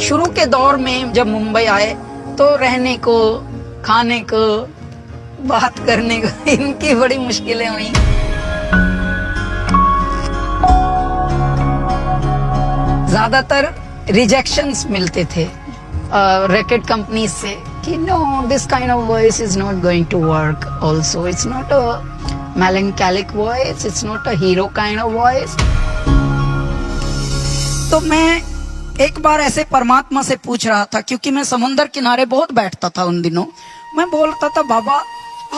शुरू के दौर में जब मुंबई आए तो रहने को, खाने को, बात करने को इनकी बड़ी मुश्किलें हुई। ज्यादातर रिजेक्शंस मिलते थे रैकेट कंपनी से कि no this kind of voice is not going to work, also it's not a melancholic voice, it's not a hero kind of voice. तो मैं एक बार ऐसे परमात्मा से पूछ रहा था, क्योंकि मैं समुंदर किनारे बहुत बैठता था उन दिनों। मैं बोलता था, बाबा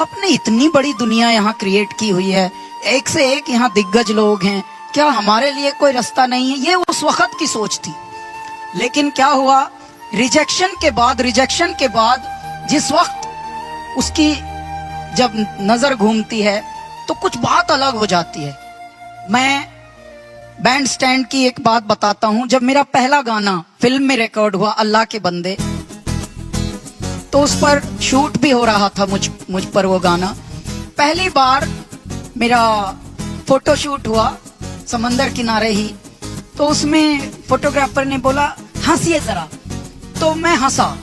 आपने इतनी बड़ी दुनिया यहाँ क्रिएट की हुई है, एक से एक यहाँ दिग्गज लोग हैं, क्या हमारे लिए कोई रास्ता नहीं है? ये उस वक्त की सोच थी। लेकिन क्या हुआ, रिजेक्शन के बाद जिस वक्त उसकी जब नजर घूमती है तो कुछ बात अलग हो जाती है। मैं बैंड स्टैंड की एक बात बताता हूं। जब मेरा पहला गाना फिल्म में रिकॉर्ड हुआ, अल्लाह के बंदे, तो उस पर शूट भी हो रहा था मुझ पर वो गाना। पहली बार मेरा फोटो शूट हुआ समंदर किनारे ही, तो उसमें फोटोग्राफर ने बोला हंसिए जरा, तो मैं हंसा।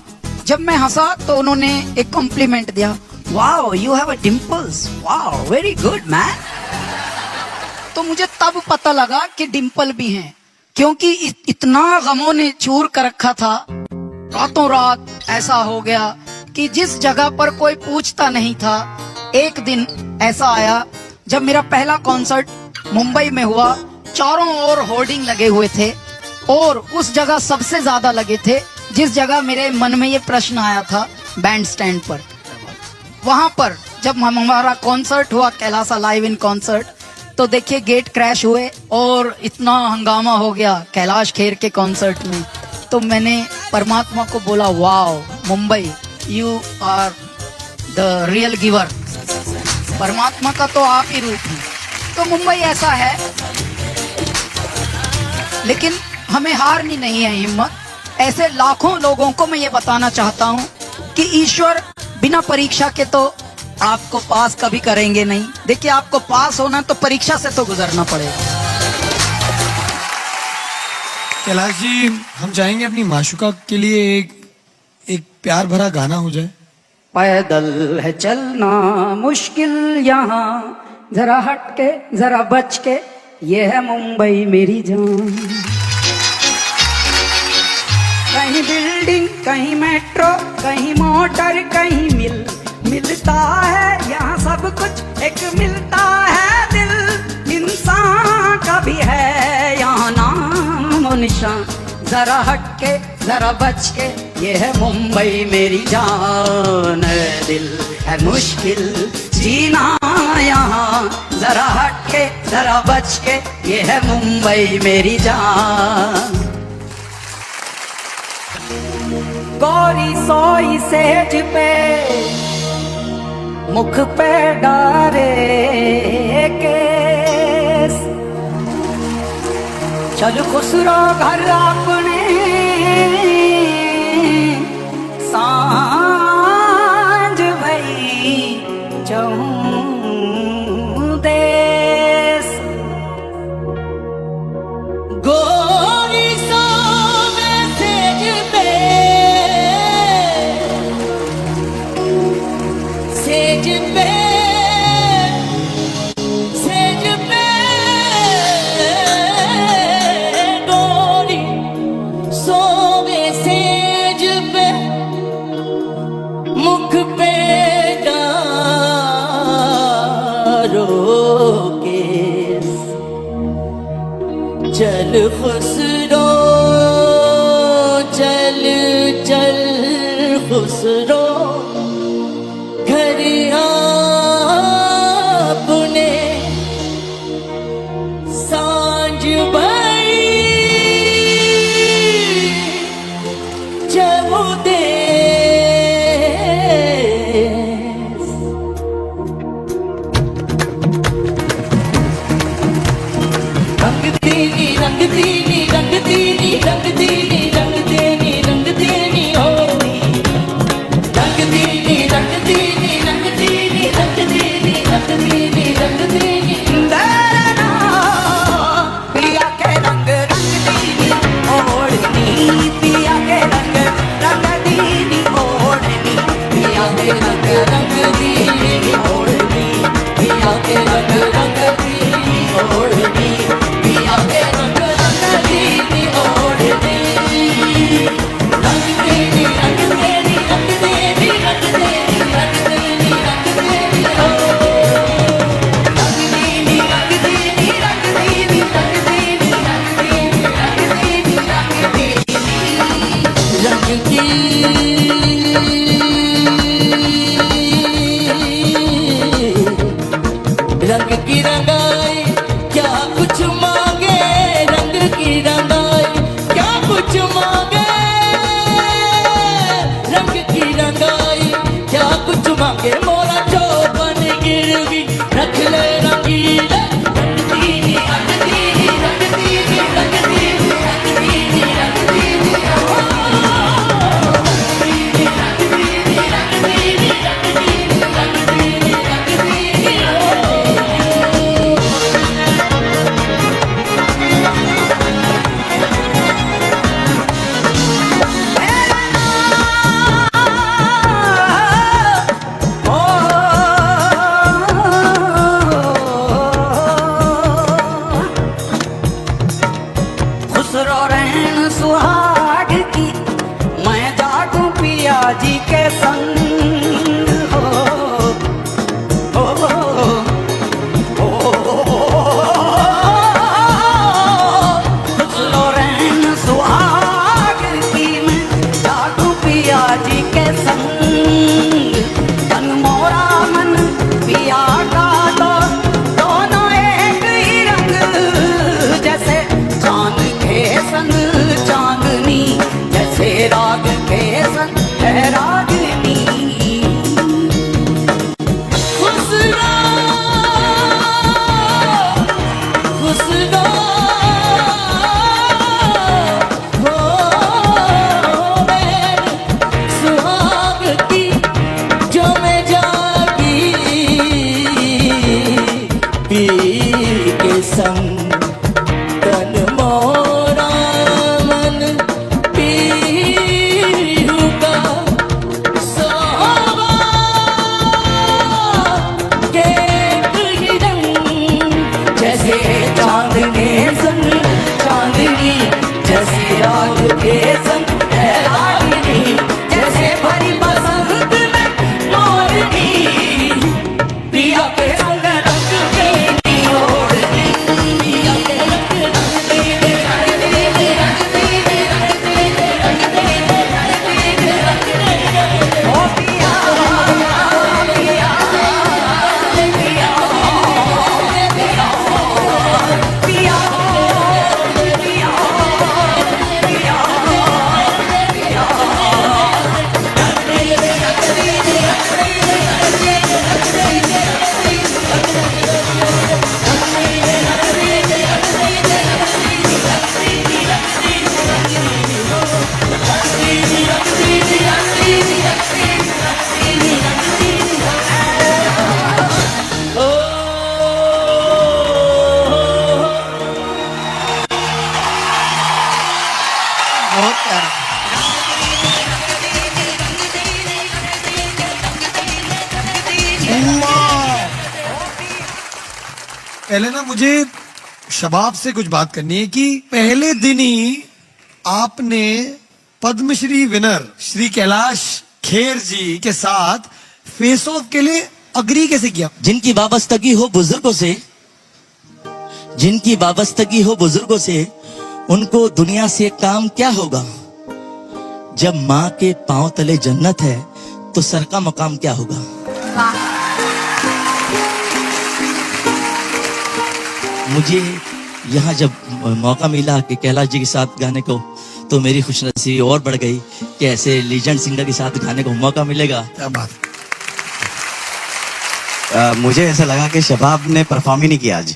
जब मैं हंसा तो उन्होंने एक कॉम्प्लीमेंट दिया, wow you have a dimples, wow very good man. तो मुझे तब पता लगा कि डिंपल भी हैं, क्योंकि इतना गमों ने चूर कर रखा था। रातों रात ऐसा हो गया कि जिस जगह पर कोई पूछता नहीं था, एक दिन ऐसा आया जब मेरा पहला कॉन्सर्ट मुंबई में हुआ। चारों ओर होर्डिंग लगे हुए थे और उस जगह सबसे ज्यादा लगे थे जिस जगह मेरे मन में ये प्रश्न आया था, बैंड स्टैंड पर। वहां पर जब हमारा कॉन्सर्ट हुआ, कैलासा लाइव इन कॉन्सर्ट, तो देखिए गेट क्रैश हुए और इतना हंगामा हो गया कैलाश खेर के कॉन्सर्ट में। तो मैंने परमात्मा को बोला, wow Mumbai, you are the real giver. परमात्मा का तो आप ही रूप है। तो मुंबई ऐसा है, लेकिन हमें हारनी नहीं है हिम्मत। ऐसे लाखों लोगों को मैं ये बताना चाहता हूँ कि ईश्वर बिना परीक्षा के तो आपको पास कभी करेंगे नहीं। देखिए, आपको पास होना तो परीक्षा से तो गुजरना पड़ेगा। कैलाश जी, हम चाहेंगे अपनी माशुका के लिए एक प्यार भरा गाना हो जाए। पैदल है चलना मुश्किल यहाँ, जरा हट के जरा बच के, ये है मुंबई मेरी जान। कहीं बिल्डिंग, कहीं मेट्रो, कहीं मोटर, कहीं मिलता है यहाँ सब कुछ, एक मिलता है दिल इंसान का भी है यहाँ नाम और निशान। जरा हट के जरा बच के, ये है मुंबई मेरी जान। दिल है मुश्किल जीना यहाँ, जरा हट के जरा बच के, ये है मुंबई मेरी जान। गोरी सोई सेज पे, मुख पे डारे केस, चल खुसरो घर अपने, सांझ भई चहूं देश। गोरी सोवे सेज पे, सेज पे, सेज पे, गोरी सोवे सेज पे, मुख पे डारो केस, चल खुसरो, चल चल खुसरो घर अपने, सांझ भई चहु देश। रंग तेरी रंग तेरी रंग तेरी रंग तेरी रंग तेरी रंग तेरी होली, रंग तेरी रंग तेरी रंग तेरी रंग तेरी रंग तेरी रंग तेरी दरना, पिया के रंग रंग तेरी ओढ़नी, पिया के रागनी खुसरो खुसरो हो मेरे सुहाग की जो मैं जागी पी के संग तन मोरा मन पीहू का सोवा के ही रंग जैसे चांदनी संग चांदनी जैसे रात के संग है रागिनी जैसे भरी बसंत में मोरनी पिया के संग रंग मेरी ओढ़नी पिया के रंग मेरे रंग मेरे रंग मेरे रंग मेरे रंग मेरे रंग मेरे रंग मेरे ओ पिया पिया पिया पिया पिया पिया बहुत प्यारा पहले ना मुझे शबाब से कुछ बात करनी है कि पहले दिन ही आपने पद्मश्री विनर श्री कैलाश खेर जी के साथ फेस ऑफ के लिए अग्री कैसे किया? जिनकी वाबस्तगी हो बुजुर्गों से, जिनकी वाबस्तगी हो बुजुर्गों से, उनको दुनिया से काम क्या होगा? जब माँ के पांव तले जन्नत है तो सर का मकाम क्या होगा? मुझे यहाँ जब मौका मिला कि कैलाश जी के साथ गाने को, तो मेरी खुशनसीबी और बढ़ गई कि ऐसे लीजेंड सिंगर के साथ गाने को मौका मिलेगा। क्या बात। मुझे ऐसा लगा कि शबाब ने परफॉर्म ही नहीं किया आज।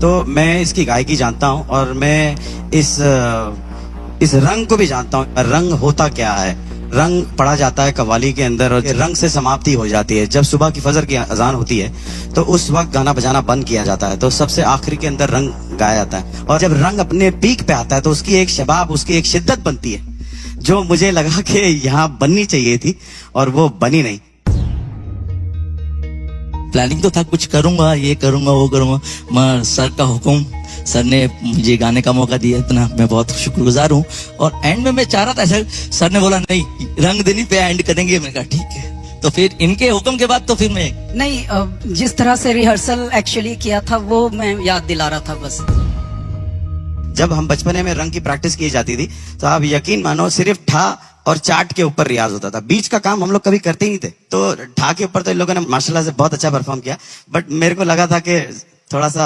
तो मैं इसकी गायकी जानता हूँ और मैं इस रंग को भी जानता हूँ। रंग होता क्या है? रंग पढ़ा जाता है कव्वाली के अंदर और रंग से समाप्ति हो जाती है। जब सुबह की फजर की अजान होती है तो उस वक्त गाना बजाना बंद किया जाता है, तो सबसे आखिरी के अंदर रंग गाया जाता है। और जब रंग अपने पीक पे आता है तो उसकी एक शबाब, उसकी एक शिद्दत बनती है जो मुझे लगा कि यहाँ बननी चाहिए थी और वो बनी नहीं। प्लानिंग तो था कुछ करूंगा, ये करूंगा, वो करूंगा, मगर सर का हुक्म, सर ने मुझे गाने का मौका दिया, इतना मैं बहुत शुक्रगुजार हूँ। और एंड में मैं चाह रहा था ऐसा, सर ने बोला नहीं रंगदनी पे एंड करेंगे। मैंने कहा ठीक है। तो फिर इनके हुक्म के बाद तो फिर मैं नहीं, जिस तरह से रिहर्सल एक्चुअली किया था वो मैं याद दिला रहा था बस। जब हम बचपने में रंग की प्रैक्टिस की जाती थी तो आप यकीन मानो सिर्फ ठा और चाट के ऊपर रियाज होता था। बीच का काम हम लोग कभी करते ही नहीं थे। तो ठा के ऊपर तो इन लोगों ने माशाल्लाह से बहुत अच्छा परफॉर्म किया, बट मेरे को लगा था कि थोड़ा सा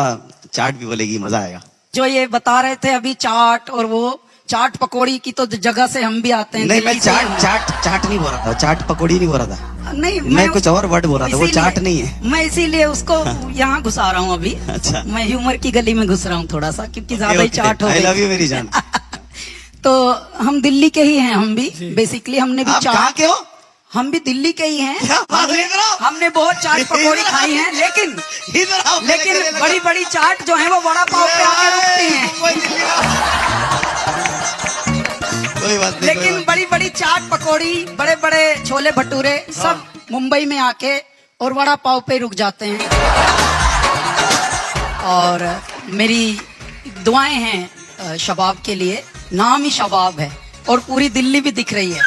चाट भी बोलेगी, मजा आएगा। जो ये बता रहे थे अभी चाट और वो चाट पकौड़ी की तो जगह से हम भी आते हैं। नहीं, मैं दिल्ली से चाट नहीं बोल रहा था, चाट पकौड़ी नहीं बोल रहा था। नहीं, मैं कुछ और वर्ड बोल रहा था, वो चाट नहीं है। मैं इसीलिए उसको यहाँ घुसा रहा हूँ अभी। अच्छा। मैं ह्यूमर की गली में घुस रहा हूँ थोड़ा सा, क्योंकि ज्यादा ही चाट हो आई गई। लव यू मेरी जान। तो हम दिल्ली के ही हैं, हम भी बेसिकली हमने भी आप कहाँ के हो? हम भी दिल्ली के ही हैं। क्या बात है, इधर आओ। हमने बहुत चाट पकौड़ी खाई है, लेकिन इधर आओ। बड़ी बड़ी चाट जो है वो वड़ा पाव पे आके रुकती है। कोई बात नहीं। लेकिन बड़ी बड़ी चाट पकौड़ी, बड़े बड़े छोले भटूरे सब मुंबई में आके और वड़ा पाव पे रुक जाते हैं। और मेरी दुआएं हैं शबाब के लिए। नाम ही शबाब है और पूरी दिल्ली भी दिख रही है।